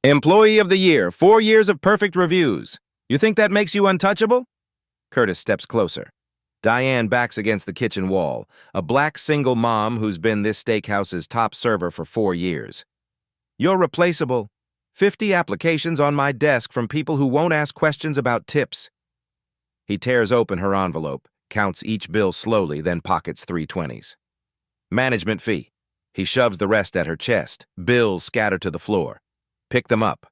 Employee of the Year, 4 years of perfect reviews. You think that makes you untouchable? Curtis steps closer. Diane backs against the kitchen wall, a black single mom who's been this steakhouse's top server for 4 years. You're replaceable. 50 applications on my desk from people who won't ask questions about tips. He tears open her envelope, counts each bill slowly, then pockets 3 20s. Management fee. He shoves the rest at her chest. Bills scatter to the floor. Pick them up.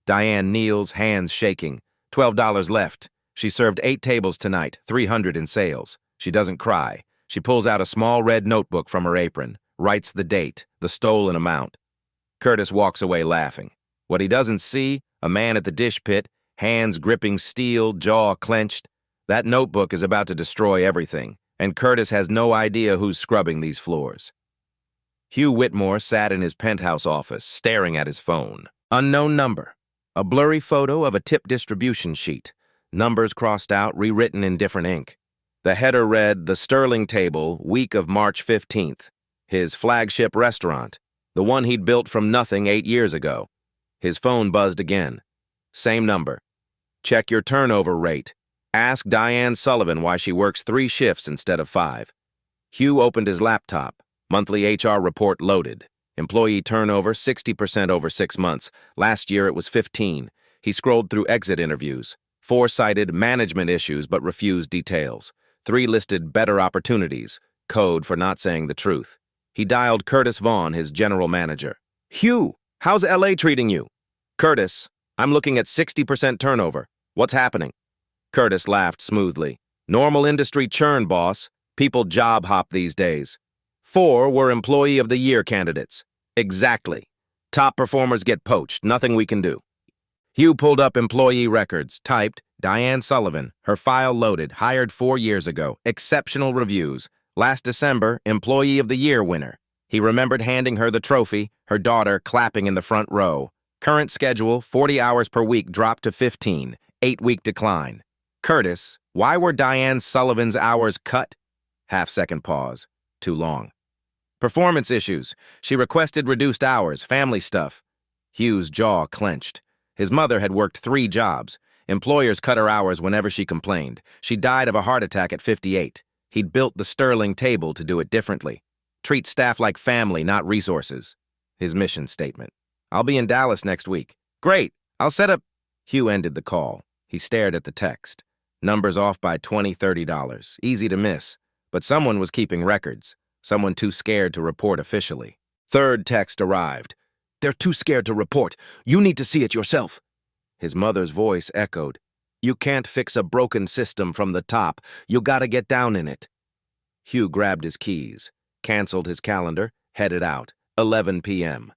Diane kneels, hands shaking. $12 left. She served 8 tables tonight, 300 in sales. She doesn't cry. She pulls out a small red notebook from her apron, writes the date, the stolen amount. Curtis walks away laughing. What he doesn't see, a man at the dish pit, hands gripping steel, jaw clenched. That notebook is about to destroy everything, and Curtis has no idea who's scrubbing these floors. Hugh Whitmore sat in his penthouse office, staring at his phone. Unknown number. A blurry photo of a tip distribution sheet. Numbers crossed out, rewritten in different ink. The header read, The Sterling Table, week of March 15th. His flagship restaurant, the one he'd built from nothing 8 years ago. His phone buzzed again. Same number. Check your turnover rate. Ask Diane Sullivan why she works 3 shifts instead of 5. Hugh opened his laptop. Monthly HR report loaded. Employee turnover 60% over 6 months. Last year it was 15. He scrolled through exit interviews. 4 cited management issues but refused details. 3 listed better opportunities. Code for not saying the truth. He dialed Curtis Vaughn, his general manager. Hugh, how's LA treating you? Curtis, I'm looking at 60% turnover. What's happening? Curtis laughed smoothly. Normal industry churn, boss. People job hop these days. 4 were Employee of the Year candidates. Exactly. Top performers get poached. Nothing we can do. Hugh pulled up employee records, typed, Diane Sullivan, her file loaded, hired 4 years ago, exceptional reviews. Last December, Employee of the Year winner. He remembered handing her the trophy, her daughter clapping in the front row. Current schedule, 40 hours per week dropped to 15, 8-week decline. Curtis, why were Diane Sullivan's hours cut? Half-second pause. Too long. Performance issues. She requested reduced hours, family stuff. Hugh's jaw clenched. His mother had worked 3 jobs. Employers cut her hours whenever she complained. She died of a heart attack at 58. He'd built the Sterling Table to do it differently. Treat staff like family, not resources. His mission statement. I'll be in Dallas next week. Great. I'll set up. Hugh ended the call. He stared at the text. Numbers off by $20, $30. Easy to miss. But someone was keeping records. Someone too scared to report officially. Third text arrived. They're too scared to report. You need to see it yourself. His mother's voice echoed. You can't fix a broken system from the top. You gotta get down in it. Hugh grabbed his keys, canceled his calendar, headed out. 11 p.m.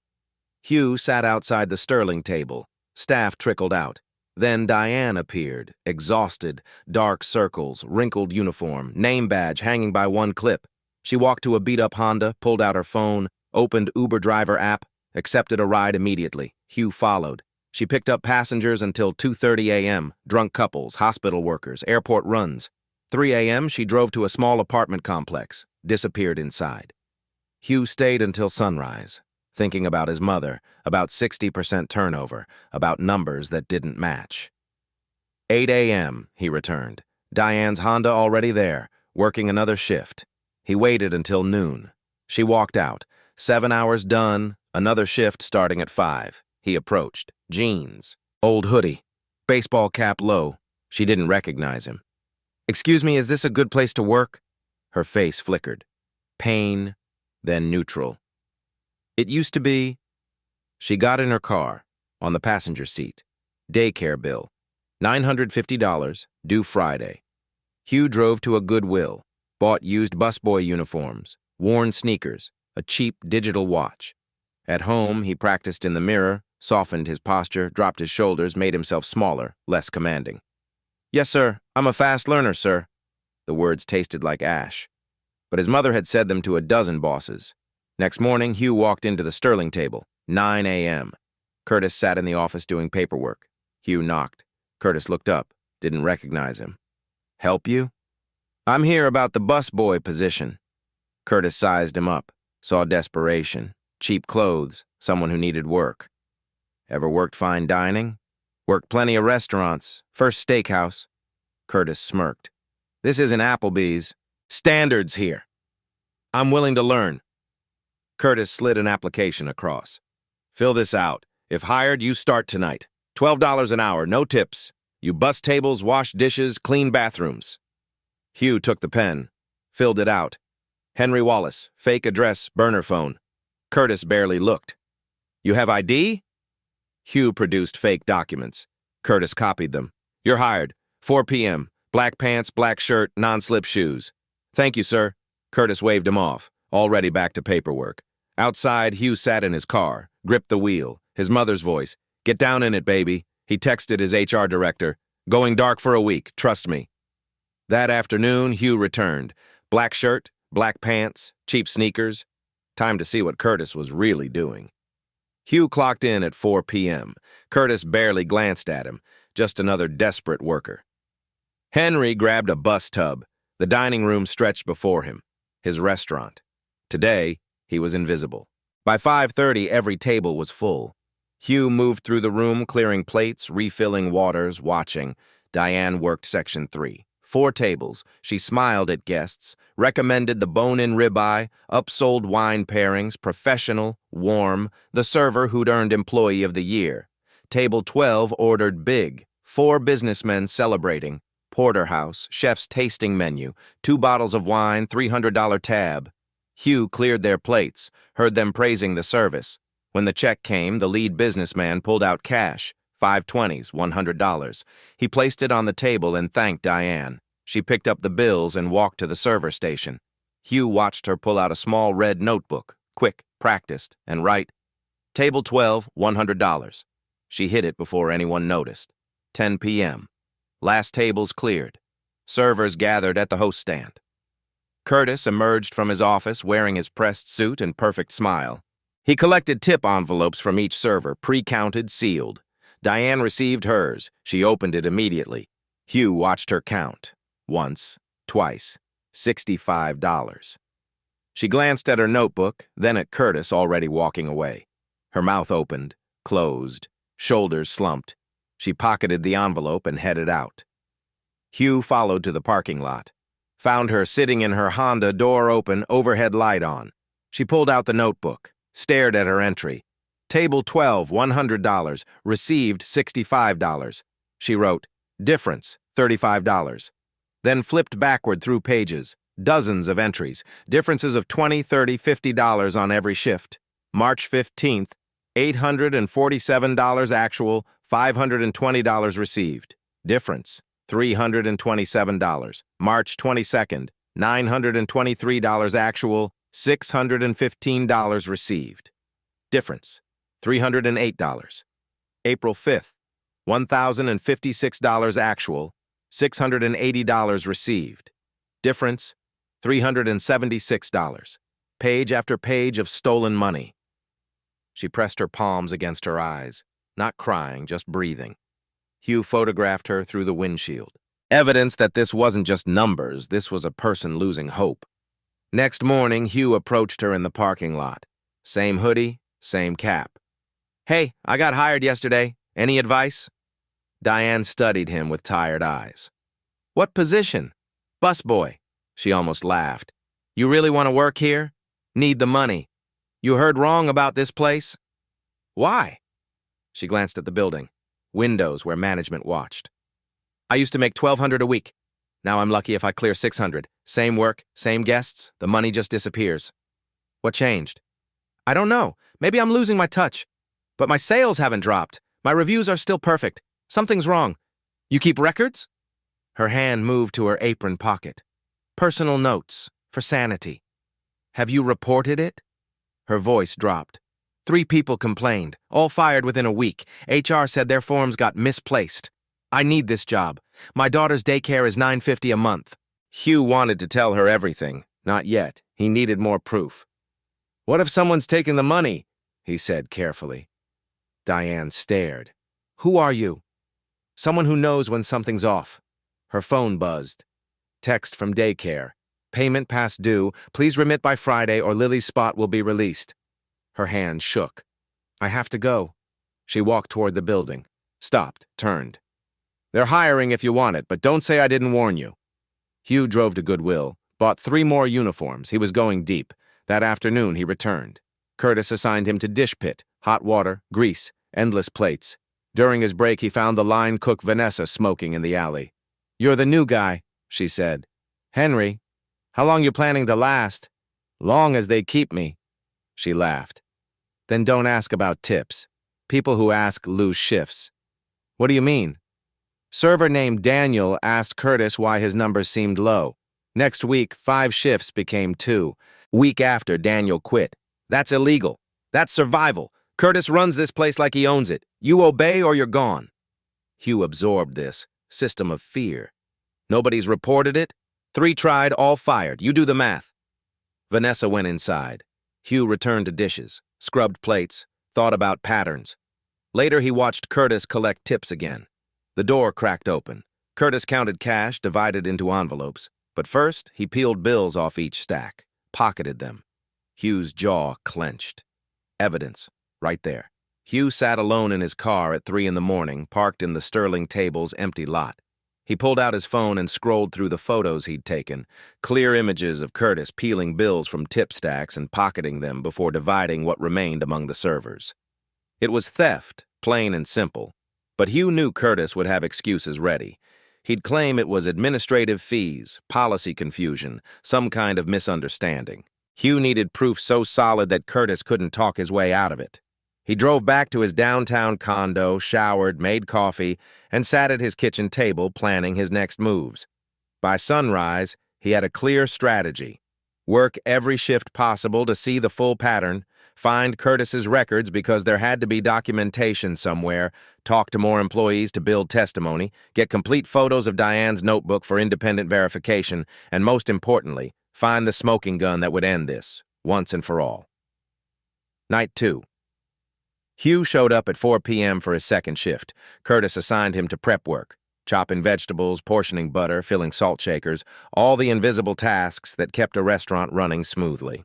Hugh sat outside the Sterling Table. Staff trickled out. Then Diane appeared, exhausted, dark circles, wrinkled uniform, name badge hanging by one clip. She walked to a beat-up Honda, pulled out her phone, opened Uber driver app, accepted a ride immediately. Hugh followed. She picked up passengers until 2:30 a.m., drunk couples, hospital workers, airport runs. 3 a.m., she drove to a small apartment complex, disappeared inside. Hugh stayed until sunrise, thinking about his mother, about 60% turnover, about numbers that didn't match. 8 a.m., he returned. Diane's Honda already there, working another shift. He waited until noon. She walked out. 7 hours done, another shift starting at 5. He approached. Jeans. Old hoodie. Baseball cap low. She didn't recognize him. Excuse me, is this a good place to work? Her face flickered. Pain, then neutral. It used to be. She got in her car, on the passenger seat. Daycare bill. $950, due Friday. Hugh drove to a Goodwill, bought used busboy uniforms, worn sneakers, a cheap digital watch. At home, he practiced in the mirror, softened his posture, dropped his shoulders, made himself smaller, less commanding. Yes, sir. I'm a fast learner, sir. The words tasted like ash. But his mother had said them to a dozen bosses. Next morning, Hugh walked into the Sterling Table, 9 a.m. Curtis sat in the office doing paperwork. Hugh knocked. Curtis looked up, didn't recognize him. Help you? I'm here about the busboy position. Curtis sized him up, saw desperation, cheap clothes, someone who needed work. Ever worked fine dining? Worked plenty of restaurants. First Steakhouse. Curtis smirked. This isn't Applebee's. Standards here. I'm willing to learn. Curtis slid an application across. Fill this out. If hired, you start tonight. $12 an hour, no tips. You bus tables, wash dishes, clean bathrooms. Hugh took the pen, filled it out. Henry Wallace, fake address, burner phone. Curtis barely looked. You have ID? Hugh produced fake documents. Curtis copied them. You're hired. 4 p.m. Black pants, black shirt, non-slip shoes. Thank you, sir. Curtis waved him off, already back to paperwork. Outside, Hugh sat in his car, gripped the wheel. His mother's voice. Get down in it, baby. He texted his HR director. Going dark for a week, trust me. That afternoon, Hugh returned. Black shirt, black pants, cheap sneakers. Time to see what Curtis was really doing. Hugh clocked in at 4 p.m. Curtis barely glanced at him, just another desperate worker. Henry grabbed a bus tub. The dining room stretched before him, his restaurant. Today, he was invisible. By 5:30, every table was full. Hugh moved through the room, clearing plates, refilling waters, watching. Diane worked section 3. 4 tables. She smiled at guests, recommended the bone-in ribeye, upsold wine pairings, professional, warm, the server who'd earned Employee of the Year. Table 12 ordered big, 4 businessmen celebrating, porterhouse, chef's tasting menu, 2 bottles of wine, $300 tab. Hugh cleared their plates, heard them praising the service. When the check came, the lead businessman pulled out cash. 5 twenties, $100. He placed it on the table and thanked Diane. She picked up the bills and walked to the server station. Hugh watched her pull out a small red notebook, quick, practiced, and write, Table 12, $100. She hit it before anyone noticed. 10 p.m. Last tables cleared. Servers gathered at the host stand. Curtis emerged from his office wearing his pressed suit and perfect smile. He collected tip envelopes from each server, pre-counted, sealed. Diane received hers. She opened it immediately. Hugh watched her count. Once, twice, $65. She glanced at her notebook, then at Curtis already walking away. Her mouth opened, closed, shoulders slumped. She pocketed the envelope and headed out. Hugh followed to the parking lot. Found her sitting in her Honda, door open, overhead light on. She pulled out the notebook, stared at her entry. Table 12, $100, received $65. She wrote, difference, $35. Then flipped backward through pages, dozens of entries, differences of $20, $30, $50 on every shift. March 15th, $847 actual, $520 received. Difference, $327. March 22nd, $923 actual, $615 received. Difference, $308. April 5th, $1,056 actual, $680 received. Difference, $376. Page after page of stolen money. She pressed her palms against her eyes, not crying, just breathing. Hugh photographed her through the windshield. Evidence that this wasn't just numbers, this was a person losing hope. Next morning, Hugh approached her in the parking lot. Same hoodie, same cap. Hey, I got hired yesterday. Any advice? Diane studied him with tired eyes. What position? Busboy. She almost laughed. You really want to work here? Need the money. You heard wrong about this place? Why? She glanced at the building. Windows where management watched. I used to make $1,200 a week. Now I'm lucky if I clear $600. Same work, same guests, the money just disappears. What changed? I don't know. Maybe I'm losing my touch. But my sales haven't dropped. My reviews are still perfect. Something's wrong. You keep records? Her hand moved to her apron pocket. Personal notes, for sanity. Have you reported it? Her voice dropped. 3 people complained, all fired within a week. HR said their forms got misplaced. I need this job. My daughter's daycare is $950 a month. Hugh wanted to tell her everything. Not yet. He needed more proof. What if someone's taken the money? He said carefully. Diane stared. Who are you? Someone who knows when something's off. Her phone buzzed. Text from daycare. Payment past due. Please remit by Friday or Lily's spot will be released. Her hand shook. I have to go. She walked toward the building, stopped, turned. "They're hiring if you want it, but don't say I didn't warn you." Hugh drove to Goodwill, bought 3 more uniforms. He was going deep. That afternoon, he returned. Curtis assigned him to dish pit, hot water, grease, endless plates. During his break, he found the line cook Vanessa smoking in the alley. "You're the new guy," she said. "Henry, how long you planning to last?" "Long as they keep me." She laughed. "Then don't ask about tips. People who ask lose shifts." "What do you mean?" "Server named Daniel asked Curtis why his numbers seemed low. Next week, 5 shifts became 2. Week after, Daniel quit. That's illegal. That's survival. Curtis runs this place like he owns it. You obey or you're gone." Hugh absorbed this system of fear. "Nobody's reported it? 3 tried, all fired. You do the math." Vanessa went inside. Hugh returned to dishes, scrubbed plates, thought about patterns. Later, he watched Curtis collect tips again. The door cracked open. Curtis counted cash, divided into envelopes. But first, he peeled bills off each stack, pocketed them. Hugh's jaw clenched. Evidence, right there. Hugh sat alone in his car at 3 in the morning, parked in the Sterling Table's empty lot. He pulled out his phone and scrolled through the photos he'd taken, clear images of Curtis peeling bills from tip stacks and pocketing them before dividing what remained among the servers. It was theft, plain and simple, but Hugh knew Curtis would have excuses ready. He'd claim it was administrative fees, policy confusion, some kind of misunderstanding. Hugh needed proof so solid that Curtis couldn't talk his way out of it. He drove back to his downtown condo, showered, made coffee, and sat at his kitchen table planning his next moves. By sunrise, he had a clear strategy. Work every shift possible to see the full pattern, find Curtis's records because there had to be documentation somewhere, talk to more employees to build testimony, get complete photos of Diane's notebook for independent verification, and most importantly, find the smoking gun that would end this, once and for all. Night 2. Hugh showed up at 4 p.m. for his second shift. Curtis assigned him to prep work, chopping vegetables, portioning butter, filling salt shakers, all the invisible tasks that kept a restaurant running smoothly.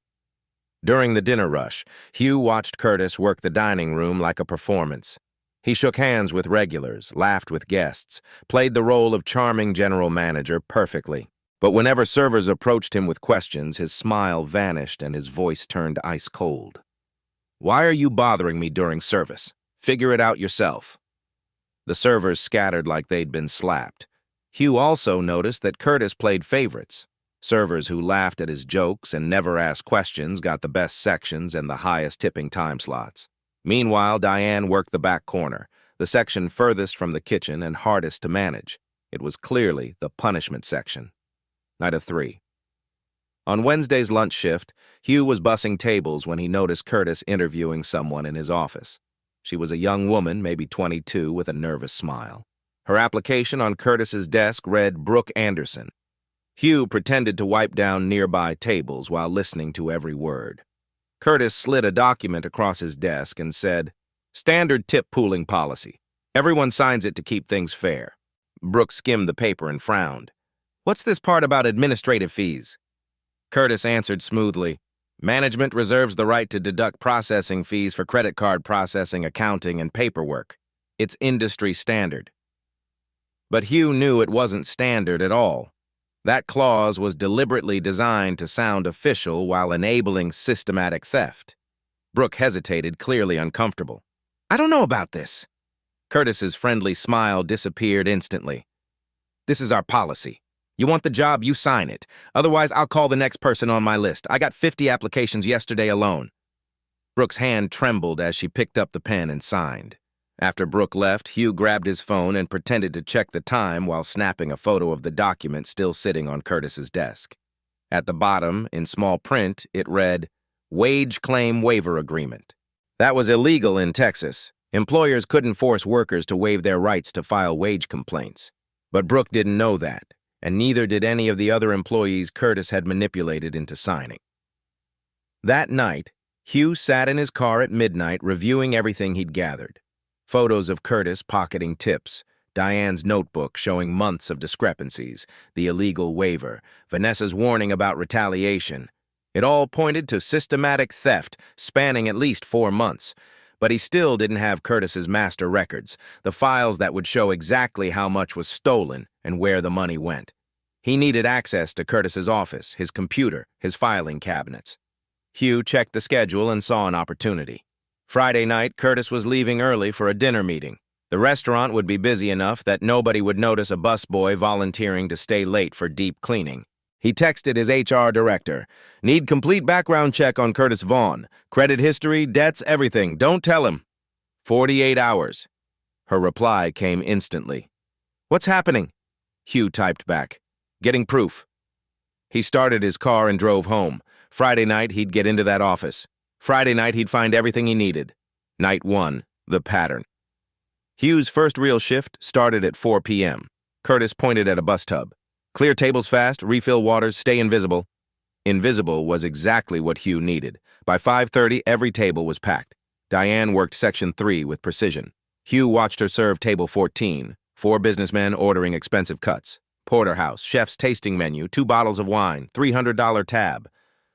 During the dinner rush, Hugh watched Curtis work the dining room like a performance. He shook hands with regulars, laughed with guests, played the role of charming general manager perfectly. But whenever servers approached him with questions, his smile vanished and his voice turned ice cold. "Why are you bothering me during service? Figure it out yourself." The servers scattered like they'd been slapped. Hugh also noticed that Curtis played favorites. Servers who laughed at his jokes and never asked questions got the best sections and the highest tipping time slots. Meanwhile, Diane worked the back corner, the section furthest from the kitchen and hardest to manage. It was clearly the punishment section. Night of 3. On Wednesday's lunch shift, Hugh was bussing tables when he noticed Curtis interviewing someone in his office. She was a young woman, maybe 22, with a nervous smile. Her application on Curtis's desk read Brooke Anderson. Hugh pretended to wipe down nearby tables while listening to every word. Curtis slid a document across his desk and said, "Standard tip pooling policy. Everyone signs it to keep things fair." Brooke skimmed the paper and frowned. "What's this part about administrative fees?" Curtis answered smoothly, "Management reserves the right to deduct processing fees for credit card processing, accounting, and paperwork. It's industry standard." But Hugh knew it wasn't standard at all. That clause was deliberately designed to sound official while enabling systematic theft. Brooke hesitated, clearly uncomfortable. "I don't know about this." Curtis's friendly smile disappeared instantly. "This is our policy. You want the job, you sign it. Otherwise, I'll call the next person on my list. I got 50 applications yesterday alone." Brooke's hand trembled as she picked up the pen and signed. After Brooke left, Hugh grabbed his phone and pretended to check the time while snapping a photo of the document still sitting on Curtis's desk. At the bottom, in small print, it read, "Wage Claim Waiver Agreement." That was illegal in Texas. Employers couldn't force workers to waive their rights to file wage complaints. But Brooke didn't know that, and neither did any of the other employees Curtis had manipulated into signing. That night, Hugh sat in his car at midnight reviewing everything he'd gathered. Photos of Curtis pocketing tips, Diane's notebook showing months of discrepancies, the illegal waiver, Vanessa's warning about retaliation. It all pointed to systematic theft spanning at least 4 months. But he still didn't have Curtis's master records, the files that would show exactly how much was stolen and where the money went. He needed access to Curtis's office, his computer, his filing cabinets. Hugh checked the schedule and saw an opportunity. Friday night, Curtis was leaving early for a dinner meeting. The restaurant would be busy enough that nobody would notice a busboy volunteering to stay late for deep cleaning. He texted his HR director, "Need complete background check on Curtis Vaughn. Credit history, debts, everything. Don't tell him." 48 hours. Her reply came instantly. "What's happening?" Hugh typed back, "Getting proof." He started his car and drove home. Friday night, he'd get into that office. Friday night, he'd find everything he needed. Night 1, the pattern. Hugh's first real shift started at 4 p.m. Curtis pointed at a bus tub. "Clear tables fast, refill waters, stay invisible." Invisible was exactly what Hugh needed. By 5:30, every table was packed. Diane worked Section 3 with precision. Hugh watched her serve Table 14, 4 businessmen ordering expensive cuts. Porterhouse, chef's tasting menu, 2 bottles of wine, $300 tab.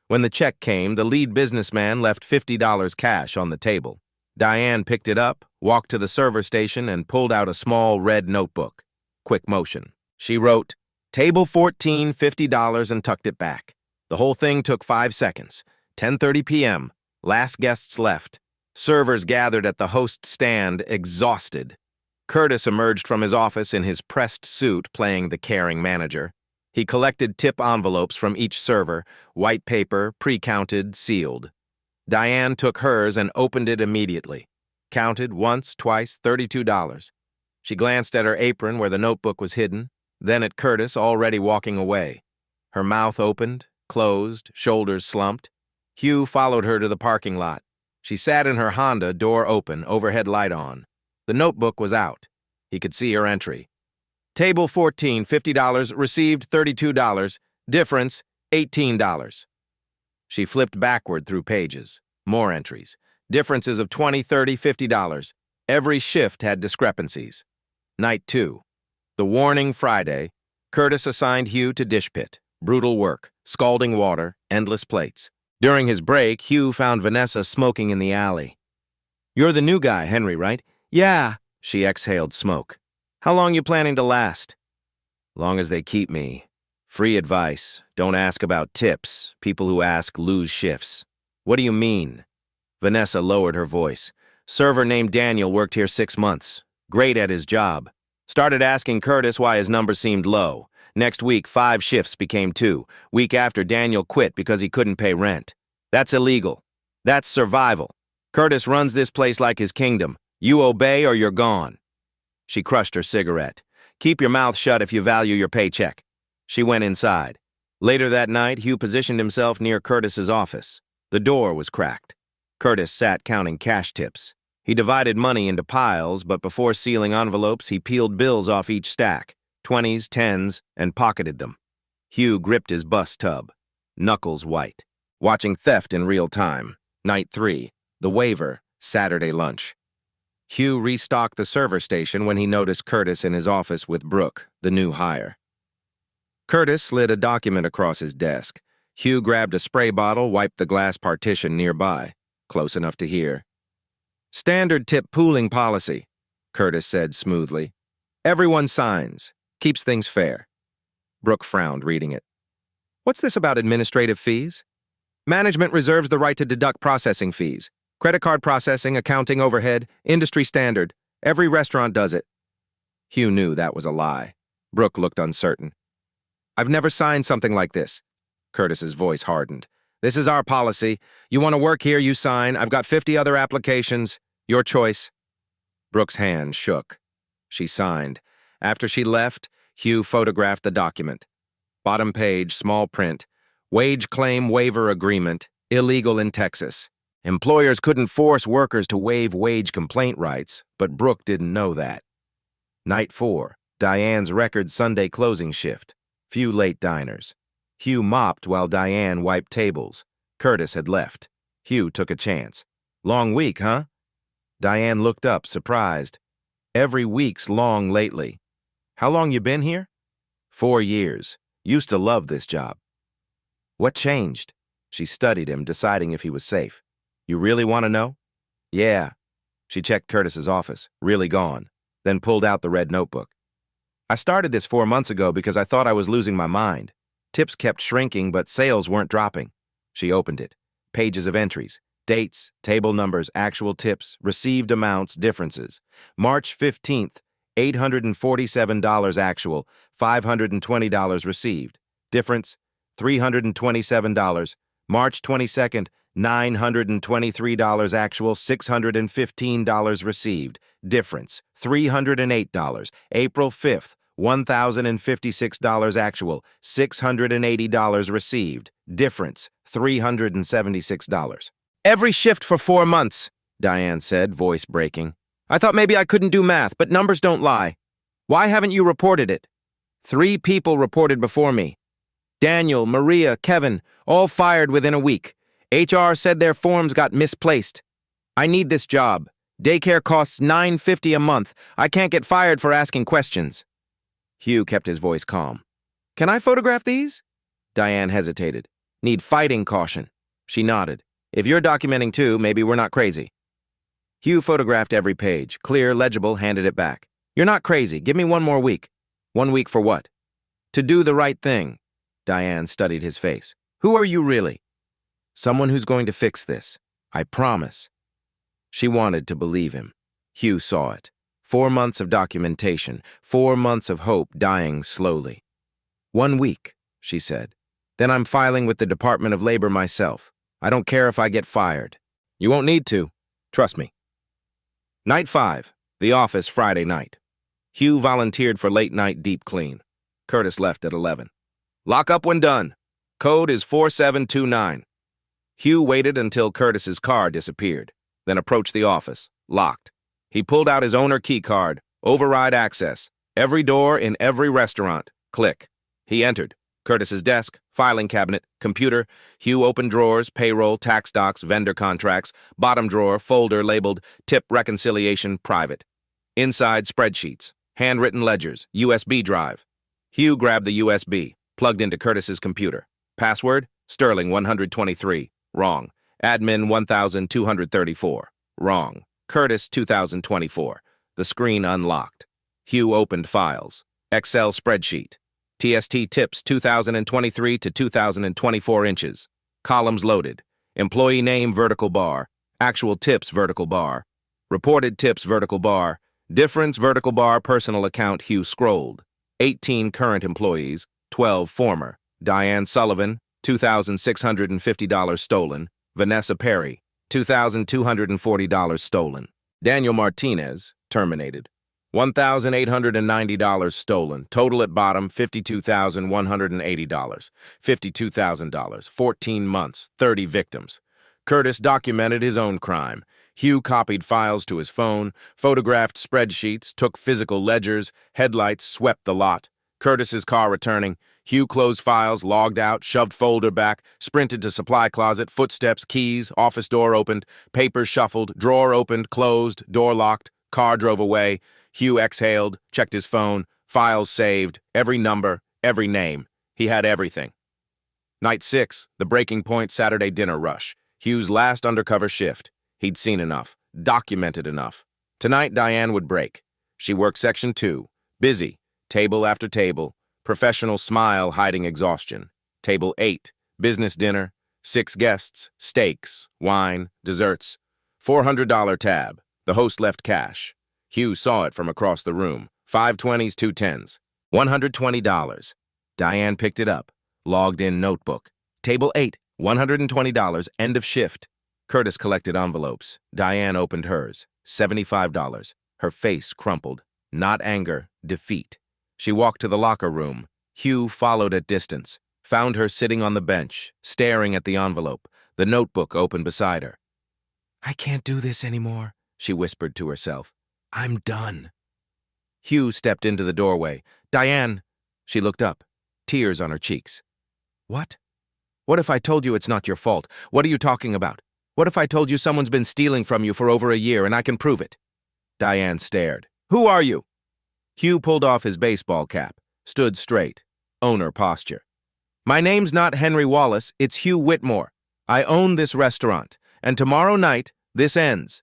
When the check came, the lead businessman left $50 cash on the table. Diane picked it up, walked to the server station, and pulled out a small red notebook. Quick motion. She wrote, "Table 14, $50," and tucked it back. The whole thing took 5 seconds. 10:30 p.m. Last guests left. Servers gathered at the host's stand, exhausted. Curtis emerged from his office in his pressed suit, playing the caring manager. He collected tip envelopes from each server, white paper, pre-counted, sealed. Diane took hers and opened it immediately. Counted once, twice, $32. She glanced at her apron where the notebook was hidden, then at Curtis already walking away. Her mouth opened, closed, shoulders slumped. Hugh followed her to the parking lot. She sat in her Honda, door open, overhead light on. The notebook was out. He could see her entry. "Table 14, $50, received $32, difference, $18. She flipped backward through pages. More entries. Differences of $20, $30, $50. Every shift had discrepancies. Night 2. The warning Friday. Curtis assigned Hugh to dish pit. Brutal work, scalding water, endless plates. During his break, Hugh found Vanessa smoking in the alley. "You're the new guy, Henry, right?" "Yeah." She exhaled smoke. "How long you planning to last?" "Long as they keep me. Free advice. Don't ask about tips. People who ask lose shifts." "What do you mean?" Vanessa lowered her voice. "Server named Daniel worked here 6 months. Great at his job. Started asking Curtis why his number seemed low. Next week, 5 shifts became 2. Week after, Daniel quit because he couldn't pay rent. That's illegal. That's survival. Curtis runs this place like his kingdom. You obey or you're gone." She crushed her cigarette. "Keep your mouth shut if you value your paycheck." She went inside. Later that night, Hugh positioned himself near Curtis's office. The door was cracked. Curtis sat counting cash tips. He divided money into piles, but before sealing envelopes, he peeled bills off each stack, 20s, 10s, and pocketed them. Hugh gripped his bus tub, knuckles white, watching theft in real time. Night 3, the waiver, Saturday lunch. Hugh restocked the server station when he noticed Curtis in his office with Brooke, the new hire. Curtis slid a document across his desk. Hugh grabbed a spray bottle, wiped the glass partition nearby, close enough to hear. "Standard tip pooling policy," Curtis said smoothly. "Everyone signs. Keeps things fair." Brooke frowned, reading it. "What's this about administrative fees?" "Management reserves the right to deduct processing fees. Credit card processing, accounting overhead, industry standard. Every restaurant does it." Hugh knew that was a lie. Brooke looked uncertain. "I've never signed something like this." Curtis's voice hardened. "This is our policy. You want to work here, you sign. I've got 50 other applications. Your choice." Brooke's hand shook. She signed. After she left, Hugh photographed the document. Bottom page, small print. Wage claim waiver agreement, illegal in Texas. Employers couldn't force workers to waive wage complaint rights, but Brooke didn't know that. Night 4, Diane's record Sunday closing shift. Few late diners. Hugh mopped while Diane wiped tables. Curtis had left. Hugh took a chance. "Long week, huh?" Diane looked up, surprised. "Every week's long lately." "How long you been here?" 4 years. Used to love this job." "What changed?" She studied him, deciding if he was safe. "You really want to know?" "Yeah." She checked Curtis's office, really gone, then pulled out the red notebook. I started this 4 months ago because I thought I was losing my mind. Tips kept shrinking, but sales weren't dropping. She opened it. Pages of entries. Dates, table numbers, actual tips, received amounts, differences. March 15th, $847 actual, $520 received. Difference, $327. March 22nd, $923 actual, $615 received. Difference, $308. April 5th, $1,056 actual, $680 received. Difference, $376. Every shift for 4 months, Diane said, voice breaking. I thought maybe I couldn't do math, but numbers don't lie. Why haven't you reported it? 3 people reported before me. Daniel, Maria, Kevin, all fired within a week. HR said their forms got misplaced. I need this job. Daycare costs $9.50 a month. I can't get fired for asking questions. Hugh kept his voice calm. Can I photograph these? Diane hesitated. Need fighting caution. She nodded. If you're documenting too, maybe we're not crazy. Hugh photographed every page, clear, legible, handed it back. You're not crazy. Give me 1 more week. 1 week for what? To do the right thing. Diane studied his face. Who are you really? Someone who's going to fix this. I promise. She wanted to believe him. Hugh saw it. 4 months of documentation, 4 months of hope dying slowly. 1 week, she said. Then I'm filing with the Department of Labor myself. I don't care if I get fired. You won't need to. Trust me. Night 5, the office Friday night. Hugh volunteered for late-night deep clean. Curtis left at 11. Lock up when done. Code is 4729. Hugh waited until Curtis's car disappeared, then approached the office, locked. He pulled out his owner key card, override access, every door in every restaurant, click. He entered. Curtis's desk, filing cabinet, computer. Hugh opened drawers, payroll, tax docs, vendor contracts, bottom drawer, folder labeled tip reconciliation private. Inside spreadsheets, handwritten ledgers, USB drive. Hugh grabbed the USB, plugged into Curtis's computer. Password, Sterling 123, wrong. Admin 1234, wrong. Curtis 2024. The screen unlocked. Hugh opened files. Excel spreadsheet. TST tips 2023 to 2024 inches. Columns loaded. Employee name vertical bar. Actual tips vertical bar. Reported tips vertical bar. Difference vertical bar personal account. Hugh scrolled. 18 current employees, 12 former. Diane Sullivan, $2,650 stolen. Vanessa Perry, $2,240 stolen. Daniel Martinez, terminated. $1,890 stolen. Total at bottom, $52,180. $52,000. 14 months, 30 victims. Curtis documented his own crime. Hugh copied files to his phone, photographed spreadsheets, took physical ledgers, headlights swept the lot. Curtis's car returning. Hugh closed files, logged out, shoved folder back, sprinted to supply closet, footsteps, keys, office door opened, papers shuffled, drawer opened, closed, door locked, car drove away. Hugh exhaled, checked his phone, files saved, every number, every name. He had everything. Night 6, the breaking point Saturday dinner rush. Hugh's last undercover shift. He'd seen enough, documented enough. Tonight, Diane would break. She worked section 2, busy, table after table, professional smile hiding exhaustion. Table 8, business dinner, 6 guests, steaks, wine, desserts. $400 tab. The host left cash. Hugh saw it from across the room. 5 20s, 2 10s. $120. Diane picked it up, logged in notebook. Table 8, $120, end of shift. Curtis collected envelopes. Diane opened hers. $75. Her face crumpled. Not anger, defeat. She walked to the locker room. Hugh followed at distance, found her sitting on the bench, staring at the envelope, the notebook open beside her. I can't do this anymore, she whispered to herself. I'm done. Hugh stepped into the doorway. Diane, she looked up, tears on her cheeks. What? What if I told you it's not your fault? What are you talking about? What if I told you someone's been stealing from you for over a year and I can prove it? Diane stared. Who are you? Hugh pulled off his baseball cap, stood straight, owner posture. My name's not Henry Wallace, it's Hugh Whitmore. I own this restaurant, and tomorrow night, this ends.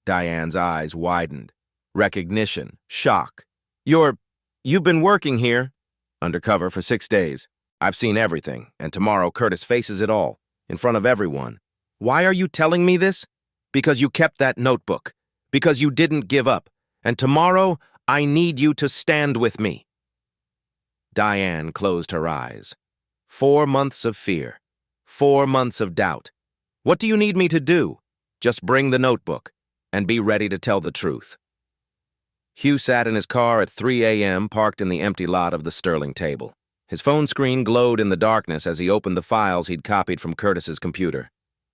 Diane's eyes widened. Recognition, shock. You've been working here, undercover, for 6 days. I've seen everything, and tomorrow Curtis faces it all, in front of everyone. Why are you telling me this? Because you kept that notebook. Because you didn't give up. And tomorrow, I need you to stand with me. Diane closed her eyes. 4 months of fear. 4 months of doubt. What do you need me to do? Just bring the notebook, and be ready to tell the truth. Hugh sat in his car at 3 a.m., parked in the empty lot of the Sterling table. His phone screen glowed in the darkness as he opened the files he'd copied from Curtis's computer.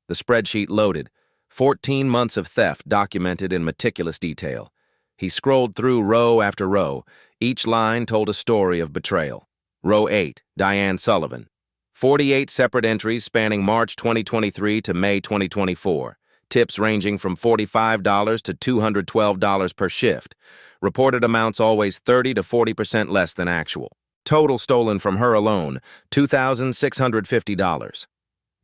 The spreadsheet loaded. 14 months of theft documented in meticulous detail. He scrolled through row after row. Each line told a story of betrayal. Row 8, Diane Sullivan. 48 separate entries spanning March 2023 to May 2024. Tips ranging from $45 to $212 per shift. Reported amounts always 30 to 40% less than actual. Total stolen from her alone, $2,650.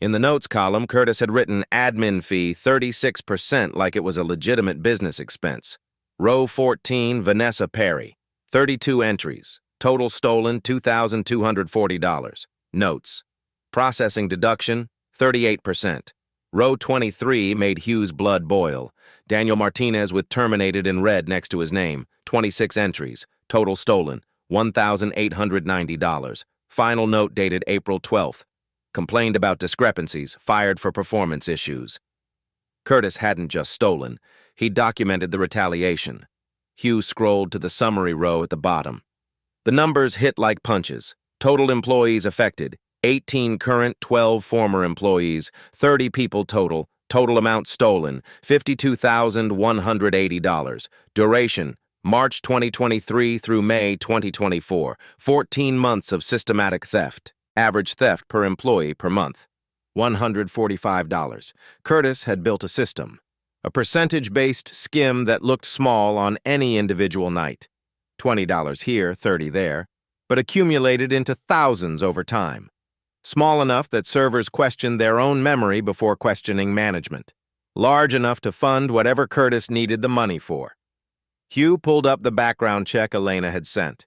In the notes column, Curtis had written admin fee 36% like it was a legitimate business expense. Row 14, Vanessa Perry. 32 entries. Total stolen, $2,240. Notes. Processing deduction, 38%. Row 23 made Hugh's blood boil. Daniel Martinez with terminated in red next to his name. 26 entries. Total stolen, $1,890. Final note dated April 12th. Complained about discrepancies, fired for performance issues. Curtis hadn't just stolen. He documented the retaliation. Hugh scrolled to the summary row at the bottom. The numbers hit like punches. Total employees affected, 18 current, 12 former employees, 30 people total. Total amount stolen, $52,180. Duration, March 2023 through May 2024. 14 months of systematic theft. Average theft per employee per month, $145. Curtis had built a system. A percentage-based skim that looked small on any individual night. $20 here, $30 there, but accumulated into thousands over time. Small enough that servers questioned their own memory before questioning management. Large enough to fund whatever Curtis needed the money for. Hugh pulled up the background check Elena had sent.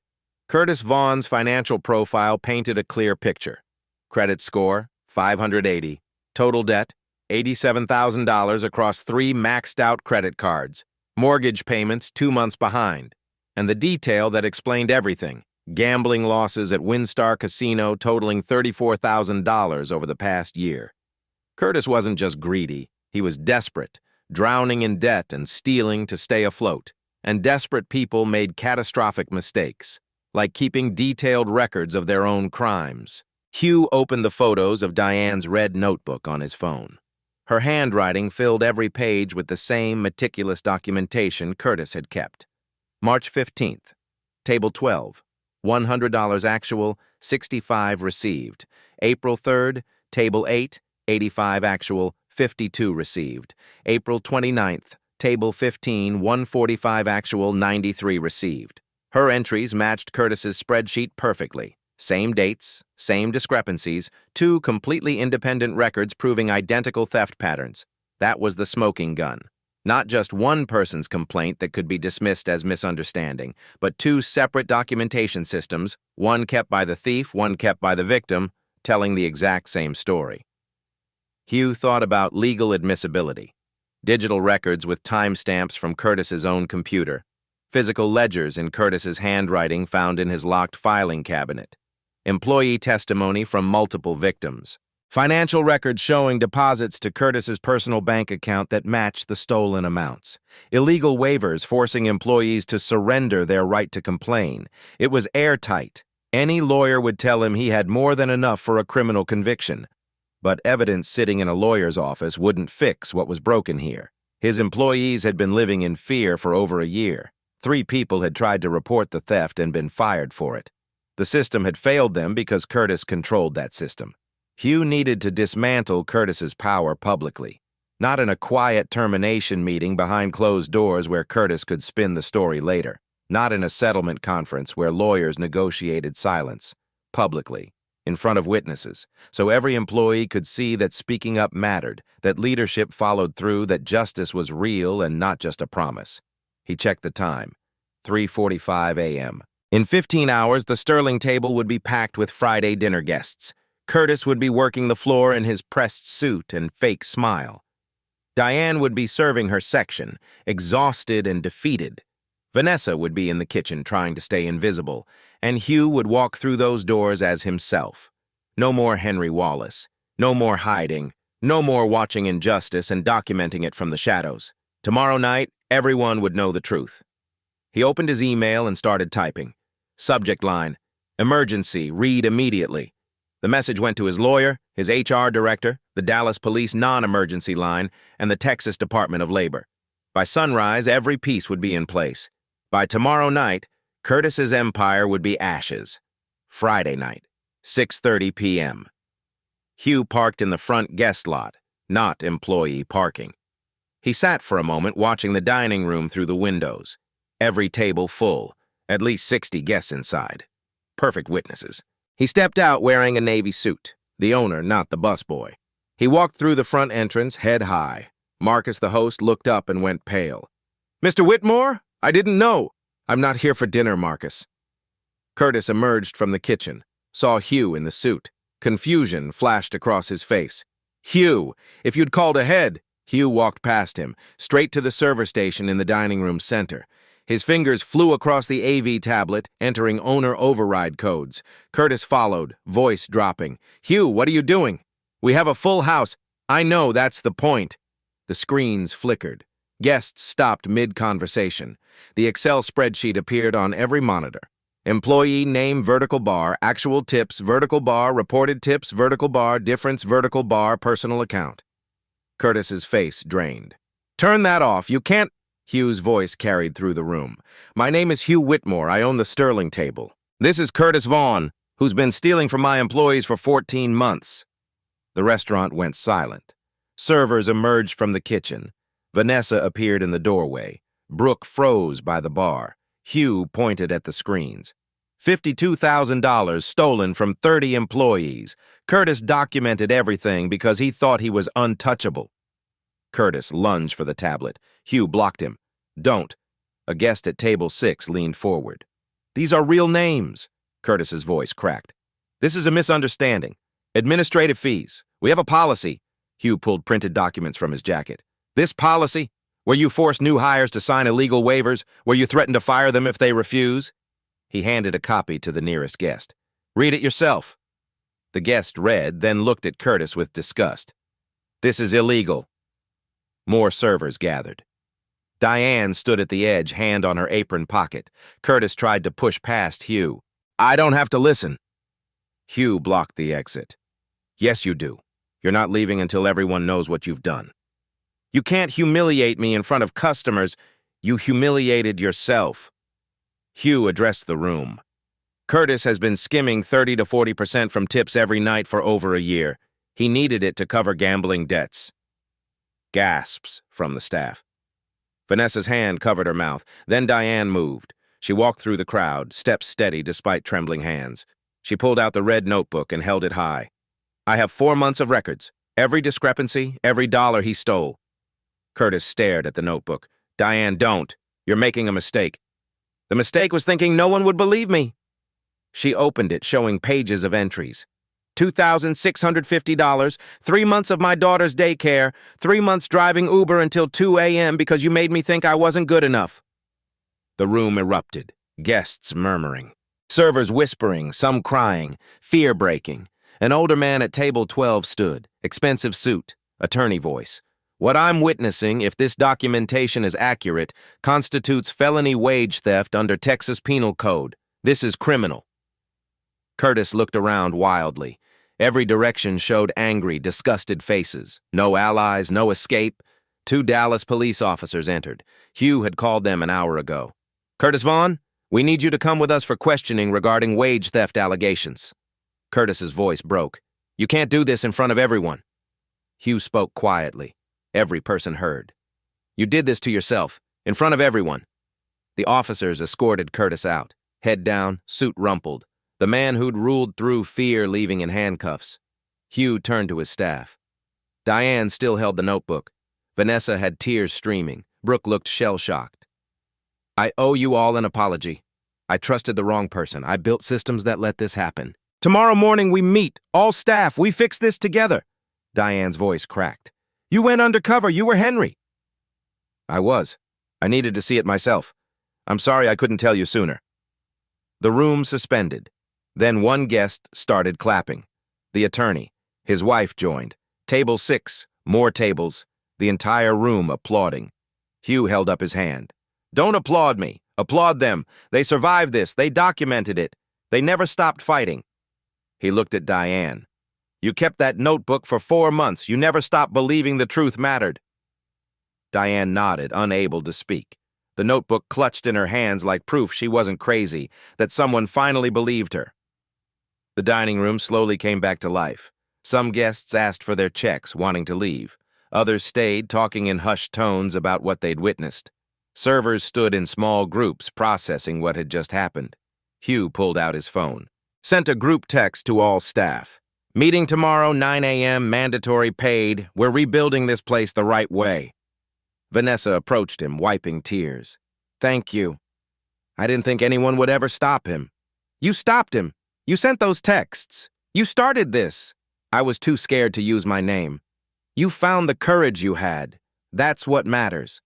Curtis Vaughn's financial profile painted a clear picture. Credit score, 580. Total debt, $87,000 across 3 maxed-out credit cards. Mortgage payments 2 months behind. And the detail that explained everything. Gambling losses at WinStar Casino totaling $34,000 over the past year. Curtis wasn't just greedy. He was desperate, drowning in debt and stealing to stay afloat. And desperate people made catastrophic mistakes, like keeping detailed records of their own crimes. Hugh opened the photos of Diane's red notebook on his phone. Her handwriting filled every page with the same meticulous documentation Curtis had kept. March 15th, Table 12, $100 actual, $65 received. April 3rd, Table 8, $85 actual, $52 received. April 29th, Table 15, $145 actual, $93 received. Her entries matched Curtis's spreadsheet perfectly. Same dates, same discrepancies, 2 completely independent records proving identical theft patterns. That was the smoking gun. Not just one person's complaint that could be dismissed as misunderstanding, but 2 separate documentation systems, one kept by the thief, one kept by the victim, telling the exact same story. Hugh thought about legal admissibility. Digital records with timestamps from Curtis's own computer. Physical ledgers in Curtis's handwriting found in his locked filing cabinet. Employee testimony from multiple victims. Financial records showing deposits to Curtis's personal bank account that matched the stolen amounts. Illegal waivers forcing employees to surrender their right to complain. It was airtight. Any lawyer would tell him he had more than enough for a criminal conviction. But evidence sitting in a lawyer's office wouldn't fix what was broken here. His employees had been living in fear for over a year. 3 people had tried to report the theft and been fired for it. The system had failed them because Curtis controlled that system. Hugh needed to dismantle Curtis's power publicly, not in a quiet termination meeting behind closed doors where Curtis could spin the story later, not in a settlement conference where lawyers negotiated silence, publicly, in front of witnesses, so every employee could see that speaking up mattered, that leadership followed through, that justice was real and not just a promise. He checked the time. 3:45 a.m. In 15 hours, the Sterling table would be packed with Friday dinner guests. Curtis would be working the floor in his pressed suit and fake smile. Diane would be serving her section, exhausted and defeated. Vanessa would be in the kitchen trying to stay invisible, and Hugh would walk through those doors as himself. No more Henry Wallace. No more hiding. No more watching injustice and documenting it from the shadows. Tomorrow night, everyone would know the truth. He opened his email and started typing. Subject line, emergency, read immediately. The message went to his lawyer, his HR director, the Dallas Police non-emergency line, and the Texas Department of Labor. By sunrise, every piece would be in place. By tomorrow night, Curtis's empire would be ashes. Friday night, 6:30 p.m. Hugh parked in the front guest lot, not employee parking. He sat for a moment watching the dining room through the windows. Every table full, at least 60 guests inside. Perfect witnesses. He stepped out wearing a navy suit, the owner, not the busboy. He walked through the front entrance, head high. Marcus, the host, looked up and went pale. "Mr. Whitmore? I didn't know. I'm not here for dinner, Marcus." Curtis emerged from the kitchen, saw Hugh in the suit. Confusion flashed across his face. "Hugh, if you'd called ahead." Hugh walked past him, straight to the server station in the dining room center. His fingers flew across the AV tablet, entering owner override codes. Curtis followed, voice dropping. "Hugh, what are you doing? We have a full house." "I know, that's the point." The screens flickered. Guests stopped mid-conversation. The Excel spreadsheet appeared on every monitor. Employee name vertical bar, actual tips vertical bar, reported tips vertical bar, difference vertical bar, personal account. Curtis's face drained. "Turn that off. You can't—" Hugh's voice carried through the room. "My name is Hugh Whitmore. I own the Sterling table. This is Curtis Vaughn, who's been stealing from my employees for 14 months. The restaurant went silent. Servers emerged from the kitchen. Vanessa appeared in the doorway. Brooke froze by the bar. Hugh pointed at the screens. $52,000 stolen from 30 employees. Curtis documented everything because he thought he was untouchable. Curtis lunged for the tablet. Hugh blocked him. "Don't." A guest at table 6 leaned forward. "These are real names." Curtis's voice cracked. "This is a misunderstanding. Administrative fees. We have a policy." Hugh pulled printed documents from his jacket. "This policy? Where you force new hires to sign illegal waivers? Where you threaten to fire them if they refuse?" He handed a copy to the nearest guest. "Read it yourself." The guest read, then looked at Curtis with disgust. "This is illegal." More servers gathered. Diane stood at the edge, hand on her apron pocket. Curtis tried to push past Hugh. "I don't have to listen." Hugh blocked the exit. "Yes, you do. You're not leaving until everyone knows what you've done." "You can't humiliate me in front of customers. You humiliated yourself." Hugh addressed the room. "Curtis has been skimming 30 to 40% from tips every night for over a year. He needed it to cover gambling debts." Gasps from the staff. Vanessa's hand covered her mouth. Then Diane moved. She walked through the crowd, steps steady despite trembling hands. She pulled out the red notebook and held it high. "I have 4 months of records. Every discrepancy, every dollar he stole." Curtis stared at the notebook. "Diane, don't. You're making a mistake." "The mistake was thinking no one would believe me." She opened it, showing pages of entries. $2,650, 3 months of my daughter's daycare, 3 months driving Uber until 2 a.m. because you made me think I wasn't good enough. The room erupted, guests murmuring, servers whispering, some crying, fear-breaking. An older man at table 12 stood, expensive suit, attorney voice. "What I'm witnessing, if this documentation is accurate, constitutes felony wage theft under Texas Penal Code. This is criminal." Curtis looked around wildly. Every direction showed angry, disgusted faces. No allies, no escape. 2 Dallas police officers entered. Hugh had called them an hour ago. "Curtis Vaughn, we need you to come with us for questioning regarding wage theft allegations." Curtis's voice broke. "You can't do this in front of everyone." Hugh spoke quietly. Every person heard. "You did this to yourself, in front of everyone." The officers escorted Curtis out, head down, suit rumpled. The man who'd ruled through fear leaving in handcuffs. Hugh turned to his staff. Diane still held the notebook. Vanessa had tears streaming. Brooke looked shell-shocked. I owe you all an apology. I trusted the wrong person. I built systems that let this happen. Tomorrow morning we meet. All staff. We fix this together. Diane's voice cracked. You went undercover. You were Henry. I was. I needed to see it myself. I'm sorry I couldn't tell you sooner. The room suspended. Then one guest started clapping. The attorney. His wife joined. Table 6. More tables. The entire room applauding. Hugh held up his hand. Don't applaud me. Applaud them. They survived this. They documented it. They never stopped fighting. He looked at Diane. You kept that notebook for 4 months. You never stopped believing the truth mattered. Diane nodded, unable to speak. The notebook clutched in her hands like proof she wasn't crazy, that someone finally believed her. The dining room slowly came back to life. Some guests asked for their checks, wanting to leave. Others stayed, talking in hushed tones about what they'd witnessed. Servers stood in small groups, processing what had just happened. Hugh pulled out his phone. Sent a group text to all staff. Meeting tomorrow, 9 a.m., mandatory paid. We're rebuilding this place the right way. Vanessa approached him, wiping tears. Thank you. I didn't think anyone would ever stop him. You stopped him. You sent those texts. You started this. I was too scared to use my name. You found the courage you had. That's what matters.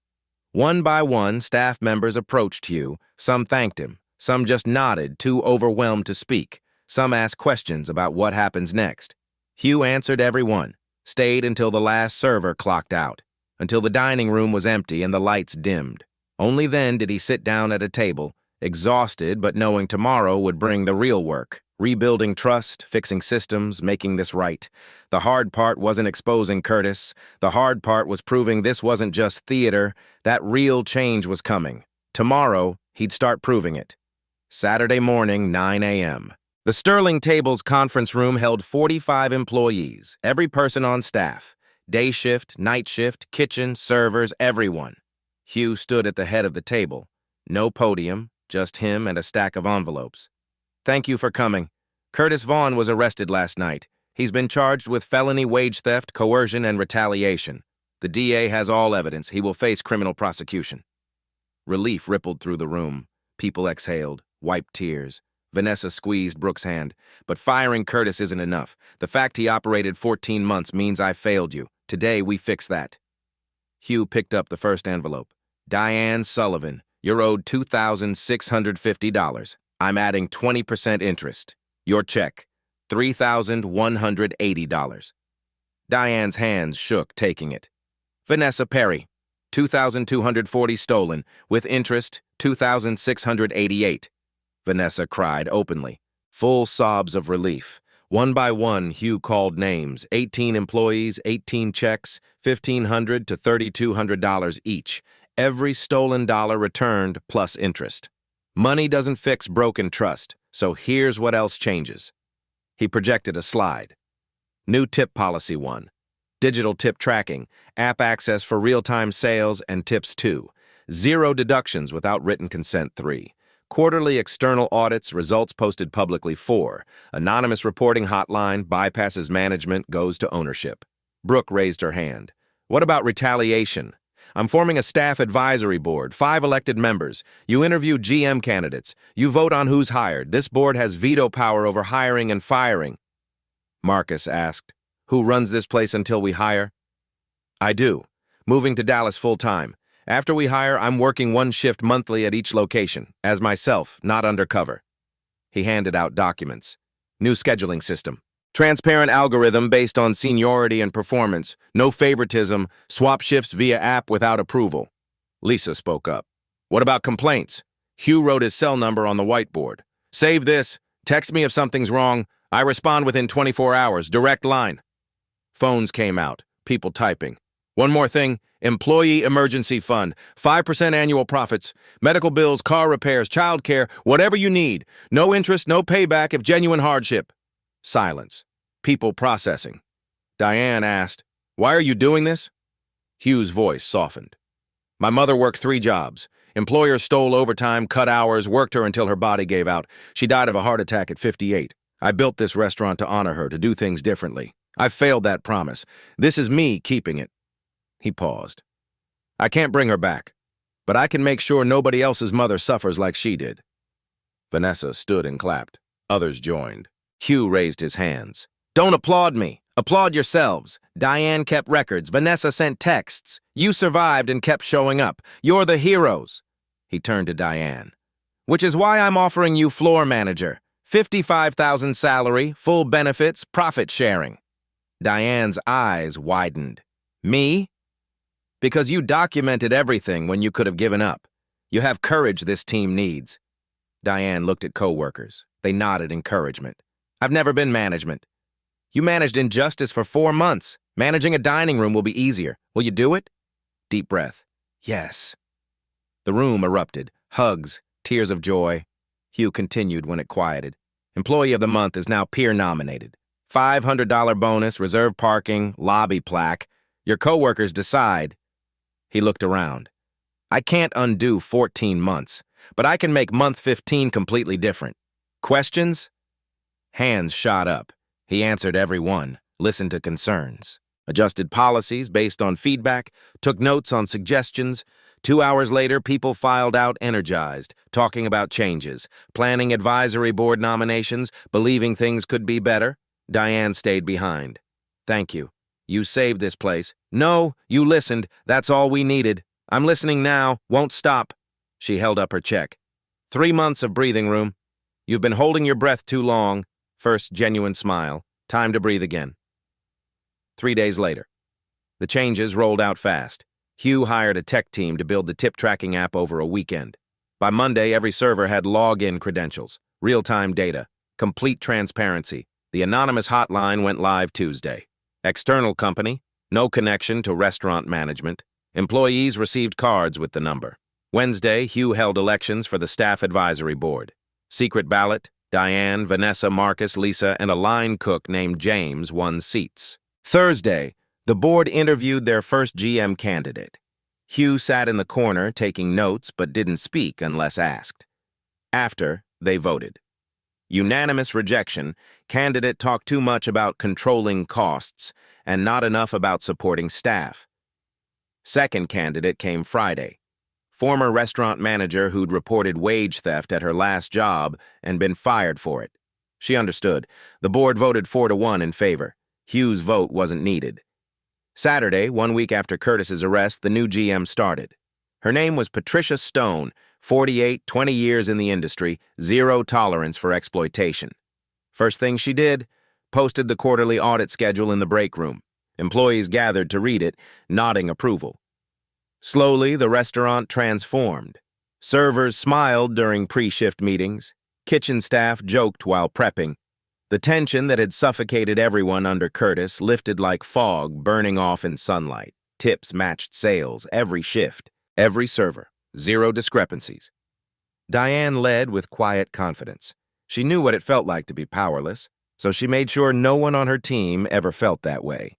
One by one, staff members approached Hugh. Some thanked him. Some just nodded, too overwhelmed to speak. Some asked questions about what happens next. Hugh answered everyone, stayed until the last server clocked out, until the dining room was empty and the lights dimmed. Only then did he sit down at a table, exhausted but knowing tomorrow would bring the real work, rebuilding trust, fixing systems, making this right. The hard part wasn't exposing Curtis. The hard part was proving this wasn't just theater, that real change was coming. Tomorrow, he'd start proving it. Saturday morning, 9 a.m. The Sterling Tables conference room held 45 employees, every person on staff. Day shift, night shift, kitchen, servers, everyone. Hugh stood at the head of the table. No podium, just him and a stack of envelopes. Thank you for coming. Curtis Vaughn was arrested last night. He's been charged with felony wage theft, coercion, and retaliation. The DA has all evidence. He will face criminal prosecution. Relief rippled through the room. People exhaled, wiped tears. Vanessa squeezed Brooke's hand. But firing Curtis isn't enough. The fact he operated 14 months means I failed you. Today, we fix that. Hugh picked up the first envelope. Diane Sullivan, you're owed $2,650. I'm adding 20% interest. Your check, $3,180. Diane's hands shook, taking it. Vanessa Perry, $2,240 stolen, with interest, $2,688. Vanessa cried openly. Full sobs of relief. One by one, Hugh called names. 18 employees, 18 checks, $1,500 to $3,200 each. Every stolen dollar returned, plus interest. Money doesn't fix broken trust, so here's what else changes. He projected a slide. New tip policy 1. Digital tip tracking, app access for real-time sales and tips 2. 0 deductions without written consent 3. Quarterly external audits, results posted publicly 4. Anonymous reporting hotline, bypasses management, goes to ownership. Brooke raised her hand. What about retaliation? I'm forming a staff advisory board, 5 elected members. You interview GM candidates. You vote on who's hired. This board has veto power over hiring and firing. Marcus asked, who runs this place until we hire? I do. Moving to Dallas full-time. After we hire, I'm working 1 shift monthly at each location, as myself, not undercover. He handed out documents. New scheduling system. Transparent algorithm based on seniority and performance. No favoritism. Swap shifts via app without approval. Lisa spoke up. What about complaints? Hugh wrote his cell number on the whiteboard. Save this. Text me if something's wrong. I respond within 24 hours. Direct line. Phones came out. People typing. One more thing, employee emergency fund, 5% annual profits, medical bills, car repairs, childcare, whatever you need. No interest, no payback if genuine hardship. Silence. People processing. Diane asked, why are you doing this? Hugh's voice softened. My mother worked 3 jobs. Employer stole overtime, cut hours, worked her until her body gave out. She died of a heart attack at 58. I built this restaurant to honor her, to do things differently. I've failed that promise. This is me keeping it." He paused. "I can't bring her back, but I can make sure nobody else's mother suffers like she did." Vanessa stood and clapped. Others joined. Hugh raised his hands. "Don't applaud me. Applaud yourselves. Diane kept records. Vanessa sent texts. You survived and kept showing up. You're the heroes." He turned to Diane. "Which is why I'm offering you floor manager. 55,000 salary, full benefits, profit sharing." Diane's eyes widened. "Me? Because you documented everything when you could have given up. You have courage this team needs." Diane looked at co-workers. They nodded encouragement. "I've never been management." "You managed injustice for 4 months. Managing a dining room will be easier. Will you do it?" Deep breath. "Yes." The room erupted. Hugs, tears of joy. Hugh continued when it quieted. "Employee of the month is now peer nominated. $500 bonus, reserved parking, lobby plaque. Your coworkers decide." He looked around. "I can't undo 14 months, but I can make month 15 completely different. Questions?" Hands shot up. He answered every one, listened to concerns, adjusted policies based on feedback, took notes on suggestions. 2 hours later, people filed out energized, talking about changes, planning advisory board nominations, believing things could be better. Diane stayed behind. "Thank you. You saved this place." "No, you listened. That's all we needed. I'm listening now. Won't stop." She held up her check. 3 months of breathing room. You've been holding your breath too long. First genuine smile. Time to breathe again. 3 days later. The changes rolled out fast. Hugh hired a tech team to build the tip tracking app over a weekend. By Monday, every server had login credentials, real-time data, complete transparency. The anonymous hotline went live Tuesday. External company, no connection to restaurant management. Employees received cards with the number. Wednesday, Hugh held elections for the staff advisory board. Secret ballot. Diane, Vanessa, Marcus, Lisa, and a line cook named James won seats. Thursday, the board interviewed their first GM candidate. Hugh sat in the corner taking notes but didn't speak unless asked. After, they voted. Unanimous rejection. Candidate talked too much about controlling costs and not enough about supporting staff. Second candidate came Friday. Former restaurant manager who'd reported wage theft at her last job and been fired for it. She understood. The board voted 4-1 in favor. Hugh's vote wasn't needed. Saturday, 1 week after Curtis's arrest, the new GM started. Her name was Patricia Stone, 48, 20 years in the industry, zero tolerance for exploitation. First thing she did, posted the quarterly audit schedule in the break room. Employees gathered to read it, nodding approval. Slowly, the restaurant transformed. Servers smiled during pre-shift meetings. Kitchen staff joked while prepping. The tension that had suffocated everyone under Curtis lifted like fog burning off in sunlight. Tips matched sales every shift, every server, zero discrepancies. Diane led with quiet confidence. She knew what it felt like to be powerless, so she made sure no one on her team ever felt that way.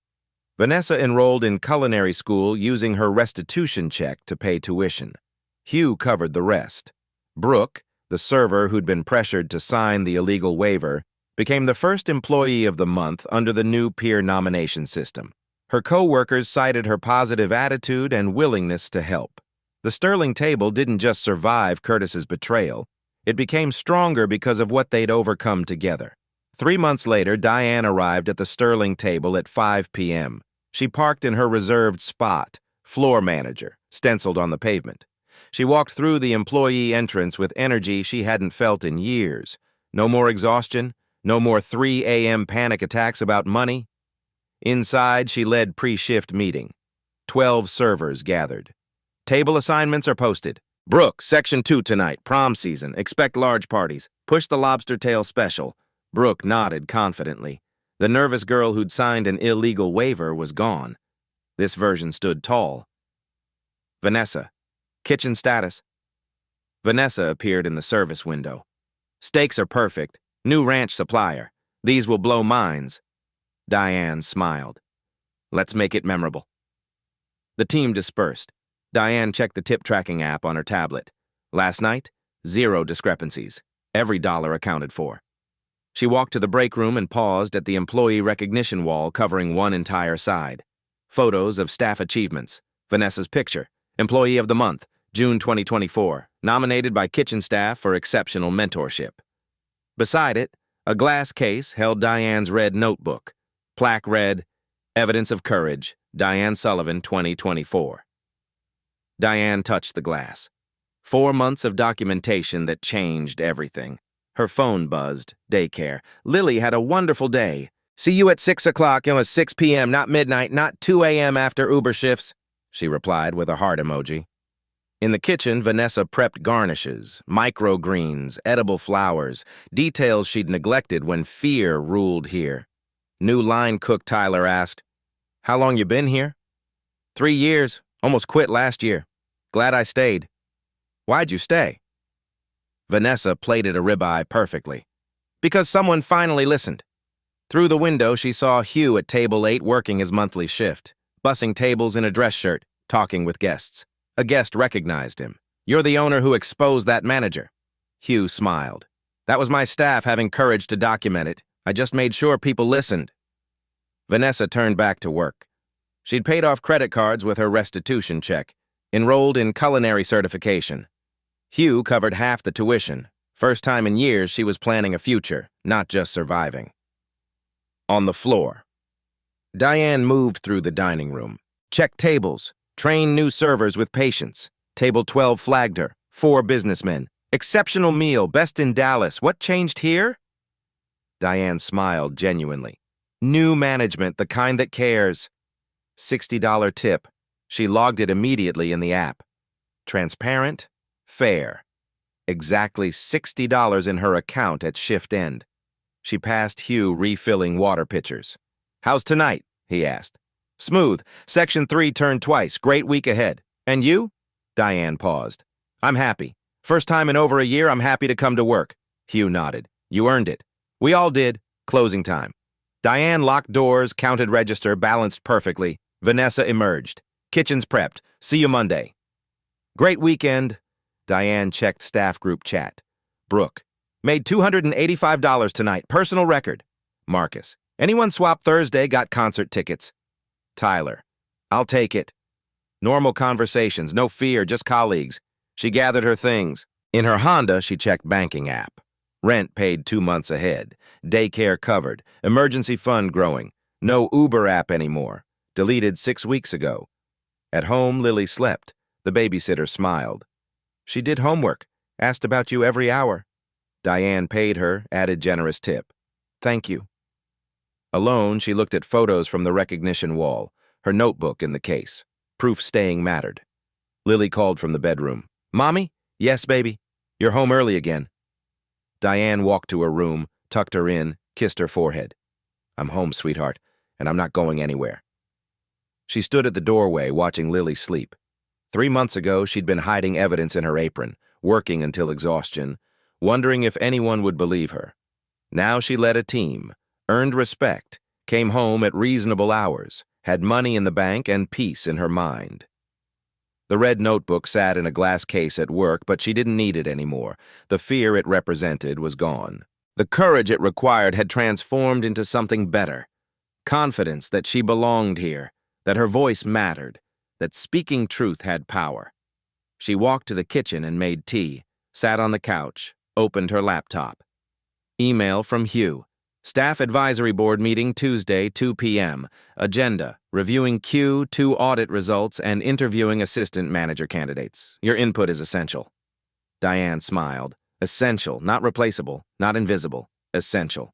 Vanessa enrolled in culinary school using her restitution check to pay tuition. Hugh covered the rest. Brooke, the server who'd been pressured to sign the illegal waiver, became the first employee of the month under the new peer nomination system. Her co-workers cited her positive attitude and willingness to help. The Sterling table didn't just survive Curtis's betrayal. It became stronger because of what they'd overcome together. 3 months later, Diane arrived at the Sterling table at 5 p.m. She parked in her reserved spot, floor manager, stenciled on the pavement. She walked through the employee entrance with energy she hadn't felt in years. No more exhaustion, no more 3 a.m. panic attacks about money. Inside, she led pre-shift meeting. 12 servers gathered. Table assignments are posted. Brooke, Section 2 tonight, prom season, expect large parties. Push the lobster tail special. Brooke nodded confidently. The nervous girl who'd signed an illegal waiver was gone. This version stood tall. Vanessa. Kitchen status. Vanessa appeared in the service window. Steaks are perfect. New ranch supplier. These will blow minds. Diane smiled. Let's make it memorable. The team dispersed. Diane checked the tip tracking app on her tablet. Last night, 0 discrepancies. Every dollar accounted for. She walked to the break room and paused at the employee recognition wall covering one entire side. Photos of staff achievements. Vanessa's picture. Employee of the Month, June 2024. Nominated by kitchen staff for exceptional mentorship. Beside it, a glass case held Diane's red notebook. Plaque read, Evidence of Courage, Diane Sullivan, 2024. Diane touched the glass. 4 months of documentation that changed everything. Her phone buzzed. Daycare. Lily had a wonderful day. See you at 6 o'clock. It was 6 p.m., not midnight, not 2 a.m. after Uber shifts, she replied with a heart emoji. In the kitchen, Vanessa prepped garnishes, microgreens, edible flowers, details she'd neglected when fear ruled here. New line cook Tyler asked, "How long you been here?" 3 years. Almost quit last year. Glad I stayed. Why'd you stay? Vanessa plated a ribeye perfectly. Because someone finally listened. Through the window, she saw Hugh at table 8 working his monthly shift, bussing tables in a dress shirt, talking with guests. A guest recognized him. "You're the owner who exposed that manager." Hugh smiled. "That was my staff having courage to document it. I just made sure people listened." Vanessa turned back to work. She'd paid off credit cards with her restitution check, enrolled in culinary certification. Hugh covered half the tuition. First time in years she was planning a future, not just surviving. On the floor. Diane moved through the dining room, checked tables, trained new servers with patience. Table 12 flagged her. 4 businessmen. Exceptional meal, best in Dallas. What changed here? Diane smiled genuinely. New management, the kind that cares. $60 tip. She logged it immediately in the app. Transparent, fair. Exactly $60 in her account at shift end. She passed Hugh refilling water pitchers. "How's tonight?" he asked. "Smooth. Section 3 turned twice. Great week ahead. And you?" Diane paused. "I'm happy. First time in over a year, I'm happy to come to work." Hugh nodded. "You earned it." "We all did." Closing time. Diane locked doors, counted register, balanced perfectly. Vanessa emerged. "Kitchen's prepped. See you Monday." "Great weekend." Diane checked staff group chat. Brooke. "Made $285 tonight. Personal record." Marcus. "Anyone swap Thursday? Got concert tickets." Tyler. "I'll take it." Normal conversations, no fear, just colleagues. She gathered her things. In her Honda, she checked banking app. Rent paid 2 months ahead. Daycare covered. Emergency fund growing. No Uber app anymore. Deleted 6 weeks ago. At home, Lily slept. The babysitter smiled. "She did homework. Asked about you every hour." Diane paid her, added generous tip. "Thank you." Alone, she looked at photos from the recognition wall, her notebook in the case. Proof staying mattered. Lily called from the bedroom. "Mommy?" "Yes, baby. You're home early again." Diane walked to her room, tucked her in, kissed her forehead. "I'm home, sweetheart, and I'm not going anywhere." She stood at the doorway, watching Lily sleep. 3 months ago, she'd been hiding evidence in her apron, working until exhaustion, wondering if anyone would believe her. Now she led a team, earned respect, came home at reasonable hours, had money in the bank and peace in her mind. The red notebook sat in a glass case at work, but she didn't need it anymore. The fear it represented was gone. The courage it required had transformed into something better. Confidence that she belonged here, that her voice mattered, that speaking truth had power. She walked to the kitchen and made tea, sat on the couch, opened her laptop. Email from Hugh. Staff Advisory Board meeting Tuesday, 2 p.m. Agenda, reviewing Q2 audit results and interviewing assistant manager candidates. Your input is essential. Diane smiled. Essential, not replaceable, not invisible. Essential.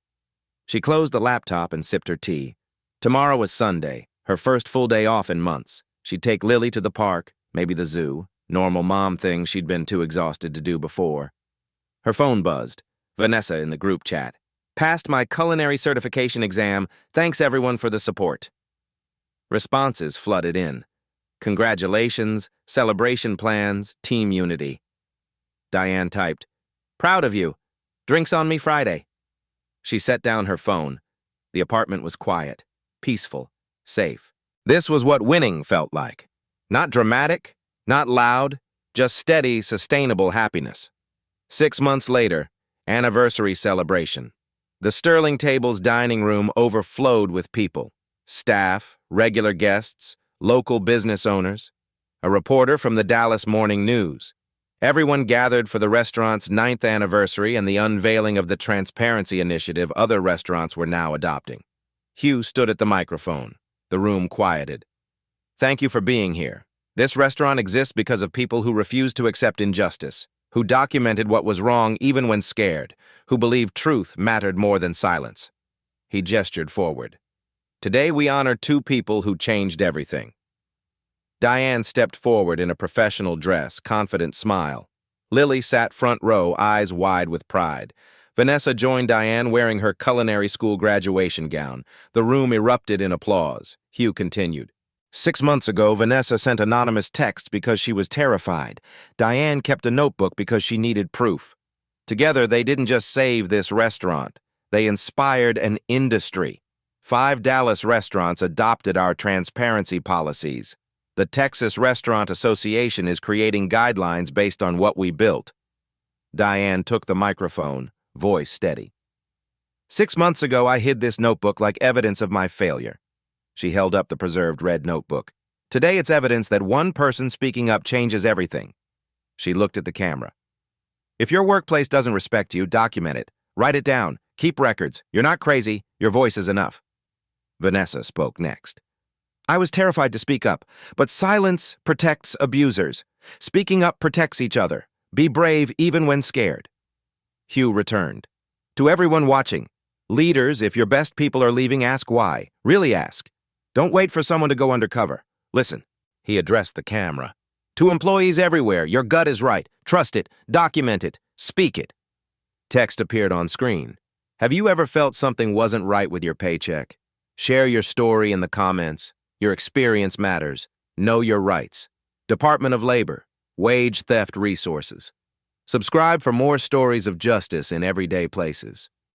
She closed the laptop and sipped her tea. Tomorrow was Sunday, her first full day off in months. She'd take Lily to the park, maybe the zoo, normal mom things she'd been too exhausted to do before. Her phone buzzed. Vanessa in the group chat. "Passed my culinary certification exam. Thanks everyone for the support." Responses flooded in. Congratulations, celebration plans, team unity. Diane typed, "Proud of you. Drinks on me Friday." She set down her phone. The apartment was quiet, peaceful, safe. This was what winning felt like. Not dramatic, Not loud, just steady, sustainable happiness. 6 months later, anniversary celebration. The Sterling Table's dining room overflowed with people. Staff, regular guests, local business owners. A reporter from the Dallas Morning News. Everyone gathered for the restaurant's 9th anniversary and the unveiling of the transparency initiative other restaurants were now adopting. Hugh stood at the microphone. The room quieted. Thank you for being here. This restaurant exists because of people who refused to accept injustice, who documented what was wrong even when scared, who believed truth mattered more than silence. He gestured forward. Today we honor 2 people who changed everything. Diane stepped forward in a professional dress, confident smile. Lily sat front row, eyes wide with pride. Vanessa joined Diane wearing her culinary school graduation gown. The room erupted in applause. Hugh continued. 6 months ago, Vanessa sent anonymous texts because she was terrified. Diane kept a notebook because she needed proof. Together, they didn't just save this restaurant. They inspired an industry. 5 Dallas restaurants adopted our transparency policies. The Texas Restaurant Association is creating guidelines based on what we built. Diane took the microphone, voice steady. 6 months ago, I hid this notebook like evidence of my failure. She held up the preserved red notebook. Today, it's evidence that one person speaking up changes everything. She looked at the camera. If your workplace doesn't respect you, document it. Write it down. Keep records. You're not crazy. Your voice is enough. Vanessa spoke next. I was terrified to speak up, but silence protects abusers. Speaking up protects each other. Be brave even when scared. Hugh returned. To everyone watching, leaders, if your best people are leaving, ask why. Really ask. Don't wait for someone to go undercover. Listen, he addressed the camera. To employees everywhere, your gut is right. Trust it. Document it. Speak it. Text appeared on screen. Have you ever felt something wasn't right with your paycheck? Share your story in the comments. Your experience matters. Know your rights. Department of Labor. Wage theft resources. Subscribe for more stories of justice in everyday places.